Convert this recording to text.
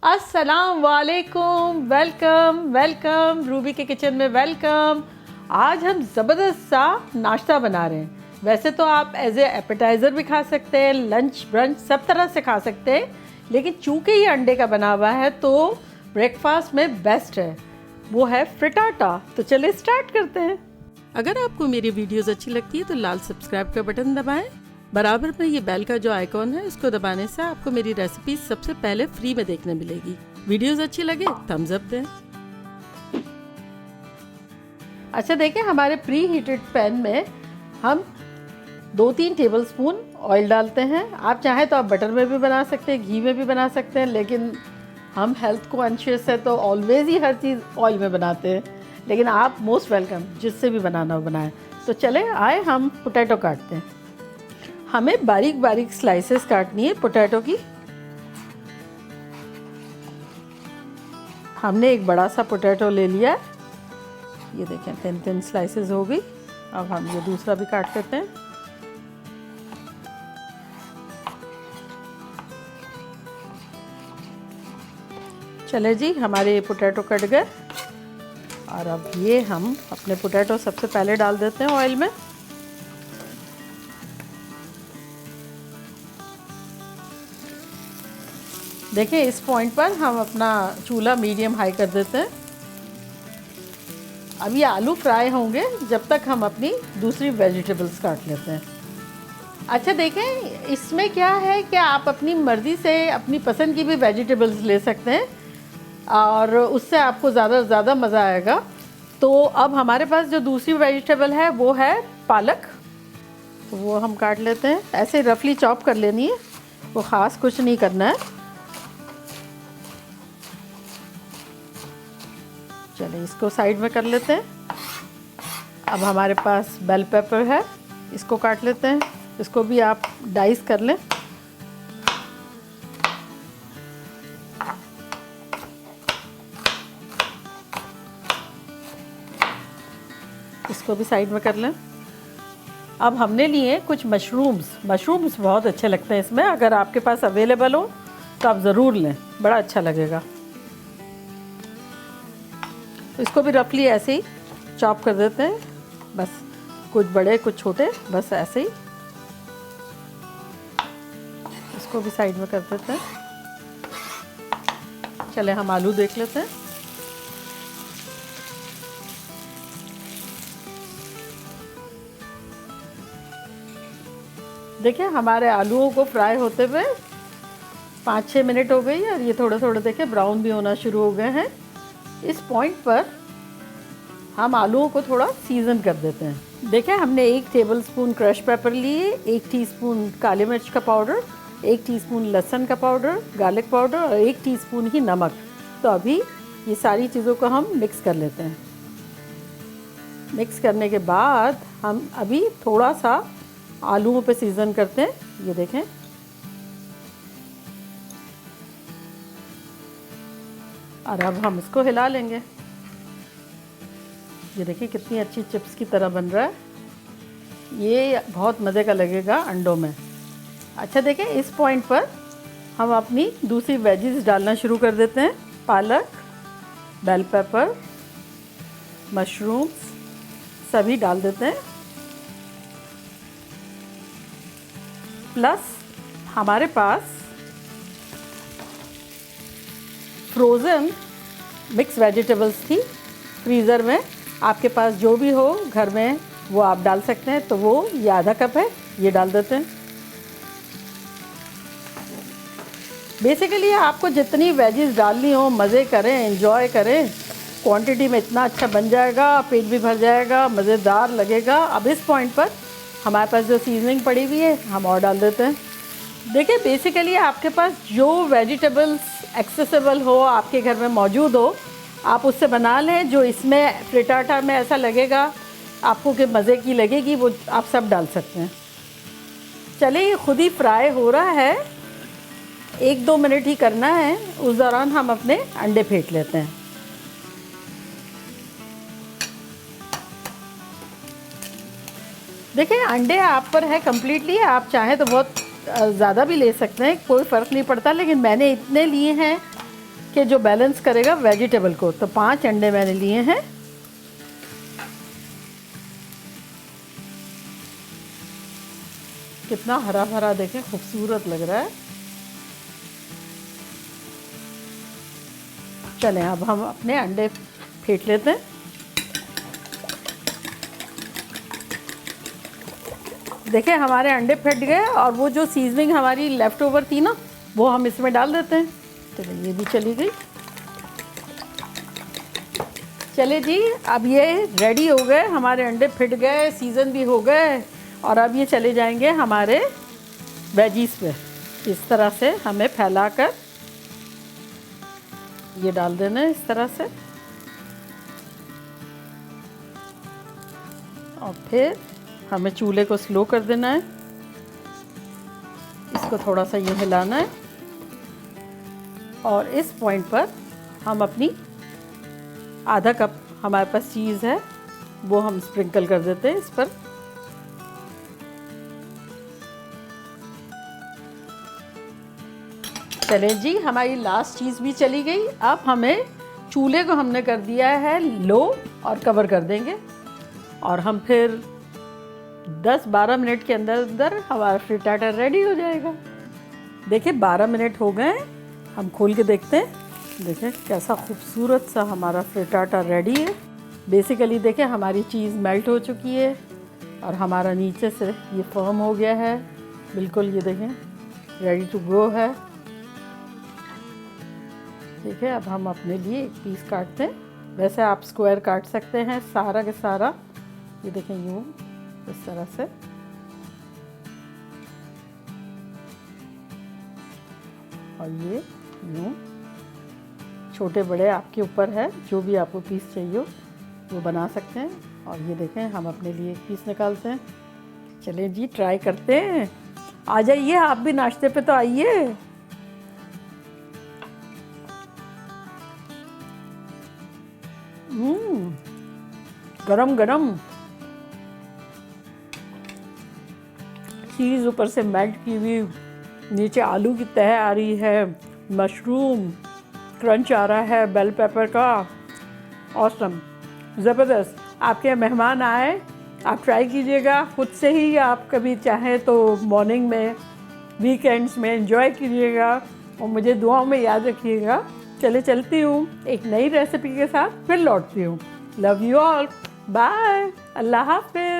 अस्सलाम वालेकुम, welcome welcome Ruby के किचन में वेलकम। आज हम ज़बरदस्त सा नाश्ता बना रहे हैं। वैसे तो आप एज ए एपेटाइज़र भी खा सकते हैं, लंच ब्रंच सब तरह से खा सकते हैं, लेकिन चूँकि ये अंडे का बना हुआ है तो ब्रेकफास्ट में बेस्ट है। वो है फ्रिटाटा। तो चलिए स्टार्ट करते हैं। अगर आपको मेरी वीडियोस अच्छी लगती है तो लाल सब्सक्राइब का बटन दबाएं। बराबर में ये बेल का जो आइकॉन है इसको दबाने से आपको मेरी रेसिपी सबसे पहले फ्री में देखने मिलेगी। वीडियोस अच्छी लगे थम्स अप दें। अच्छा देखिए, हमारे प्री हीटेड पैन में हम 2-3 टेबलस्पून ऑयल डालते हैं। आप चाहें तो आप बटर में भी बना सकते हैं, घी में भी बना सकते हैं, लेकिन हम हेल्थ को कॉन्शियस है तो ऑलवेज ही हर चीज़ ऑयल में बनाते हैं, लेकिन आप मोस्ट वेलकम, जिससे भी बनाना हो बनाएं। तो चले आए हम पोटैटो काटते हैं। हमें बारीक बारीक स्लाइसेस काटनी है पोटैटो की। हमने एक बड़ा सा पोटैटो ले लिया है, ये देखें 3 स्लाइसेस हो गई। अब हम ये दूसरा भी काट लेते हैं। चले जी, हमारे पोटैटो कट गए और अब ये हम अपने पोटैटो सबसे पहले डाल देते हैं ऑयल में। देखिए इस पॉइंट पर हम अपना चूल्हा मीडियम हाई कर देते हैं। अब ये आलू फ्राई होंगे जब तक हम अपनी दूसरी वेजिटेबल्स काट लेते हैं। अच्छा देखें, इसमें क्या है कि आप अपनी मर्ज़ी से अपनी पसंद की भी वेजिटेबल्स ले सकते हैं और उससे आपको ज़्यादा से ज़्यादा मज़ा आएगा। तो अब हमारे पास जो दूसरी वेजिटेबल है वो है पालक, तो वो हम काट लेते हैं। ऐसे रफली चॉप कर लेनी है, वो ख़ास कुछ नहीं करना है। चलिए इसको साइड में कर लेते हैं। अब हमारे पास बेल पेपर है, इसको काट लेते हैं। इसको भी आप डाइस कर लें। इसको भी साइड में कर लें। अब हमने लिए कुछ मशरूम्स बहुत अच्छे लगते हैं इसमें। अगर आपके पास अवेलेबल हो तो आप ज़रूर लें, बड़ा अच्छा लगेगा। तो इसको भी रफली ऐसे ही चॉप कर देते हैं, बस कुछ बड़े कुछ छोटे, बस ऐसे ही। इसको भी साइड में कर देते हैं। चले हम आलू देख लेते हैं। देखिए हमारे आलूओं को फ्राई होते हुए 5-6 मिनट हो गई और ये थोड़े थोड़े देखें ब्राउन भी होना शुरू हो गए हैं। इस पॉइंट पर हम आलूओं को थोड़ा सीज़न कर देते हैं। देखिए हमने 1 टेबलस्पून क्रश पेपर लिए, 1 टीस्पून काली मिर्च का पाउडर, 1 टीस्पून लहसुन का पाउडर, गार्लिक पाउडर और 1 टीस्पून ही नमक। तो अभी ये सारी चीज़ों को हम मिक्स कर लेते हैं। मिक्स करने के बाद हम अभी थोड़ा सा आलूओं पे सीज़न करते हैं। ये देखें, और अब हम इसको हिला लेंगे। ये देखिए कितनी अच्छी चिप्स की तरह बन रहा है। ये बहुत मज़े का लगेगा अंडों में। अच्छा देखें, इस पॉइंट पर हम अपनी दूसरी वेजीज डालना शुरू कर देते हैं। पालक, बेल पेपर, मशरूम्स सभी डाल देते हैं। प्लस हमारे पास फ्रोज़न मिक्स वेजिटेबल्स थी फ्रीज़र में। आपके पास जो भी हो घर में वो आप डाल सकते हैं। तो वो ये आधा कप है, ये डाल देते हैं। बेसिकली आपको जितनी वेजीज डालनी हो मज़े करें, एंजॉय करें। क्वांटिटी में इतना अच्छा बन जाएगा, पेट भी भर जाएगा, मज़ेदार लगेगा। अब इस पॉइंट पर हमारे पास जो सीजनिंग पड़ी हुई है हम और डाल देते हैं। देखिए बेसिकली आपके पास जो वेजिटेबल्स एक्सेसिबल हो, आपके घर में मौजूद हो, आप उससे बना लें। जो इसमें फ्रिटाटा में ऐसा लगेगा आपको कि मज़े की लगेगी, वो आप सब डाल सकते हैं। चलिए ये खुद ही फ्राई हो रहा है, 1-2 मिनट ही करना है। उस दौरान हम अपने अंडे फेंट लेते हैं। देखिए अंडे आप पर है कम्प्लीटली, आप चाहें तो बहुत ज़्यादा भी ले सकते हैं, कोई फ़र्क नहीं पड़ता, लेकिन मैंने इतने लिए हैं कि जो बैलेंस करेगा वेजिटेबल को। तो 5 अंडे मैंने लिए हैं। कितना हरा भरा देखें, खूबसूरत लग रहा है। चलें अब हम अपने अंडे फेंट लेते हैं। देखिए हमारे अंडे फट गए और वो जो सीजनिंग हमारी लेफ़्ट ओवर थी ना, वो हम इसमें डाल देते हैं। चलिए ये भी चली गई। चले जी, अब ये रेडी हो गए, हमारे अंडे फिट गए, सीज़न भी हो गए। और अब ये चले जाएंगे हमारे वेजीज पे। इस तरह से हमें फैलाकर ये डाल देना है इस तरह से। और फिर हमें चूल्हे को स्लो कर देना है। इसको थोड़ा सा यूँ हिलाना है और इस पॉइंट पर हम अपनी आधा कप हमारे पास चीज़ है वो हम स्प्रिंकल कर देते हैं इस पर। चले जी, हमारी लास्ट चीज़ भी चली गई। अब हमें चूल्हे को हमने कर दिया है लो और कवर कर देंगे और हम फिर 10-12 मिनट के अंदर अंदर हमारा फ्रिटाटा रेडी हो जाएगा। देखिए 12 मिनट हो गए, हम खोल के देखते हैं। देखिए कैसा खूबसूरत सा हमारा फ्रिटाटा रेडी है। बेसिकली देखिए हमारी चीज़ मेल्ट हो चुकी है और हमारा नीचे से ये फर्म हो गया है बिल्कुल। ये देखें रेडी टू गो है। ठीक है, अब हम अपने लिए एक पीस काटते हैं। वैसे आप स्क्वायर काट सकते हैं सारा के सारा। ये देखें यूँ इस तरह से। और ये यूँ छोटे बड़े आपके ऊपर है, जो भी आपको पीस चाहिए वो बना सकते हैं। और ये देखें हम अपने लिए एक पीस निकालते हैं। चलें जी ट्राई करते हैं। आ जाइए आप भी नाश्ते पे तो आइए। गरम गरम चीज़ ऊपर से मेल्ट की हुई, नीचे आलू की तह आ रही है, मशरूम क्रंच आ रहा है, बेल पेपर का। ऑसम, ज़बरदस्त। आपके मेहमान आए, आप ट्राई कीजिएगा खुद से ही। आप कभी चाहें तो मॉर्निंग में, वीकेंड्स में एंजॉय कीजिएगा और मुझे दुआओं में याद रखिएगा। चले चलती हूँ, एक नई रेसिपी के साथ फिर लौटती हूँ। लव यू ऑल, बाय, अल्लाह हाफ़िज़।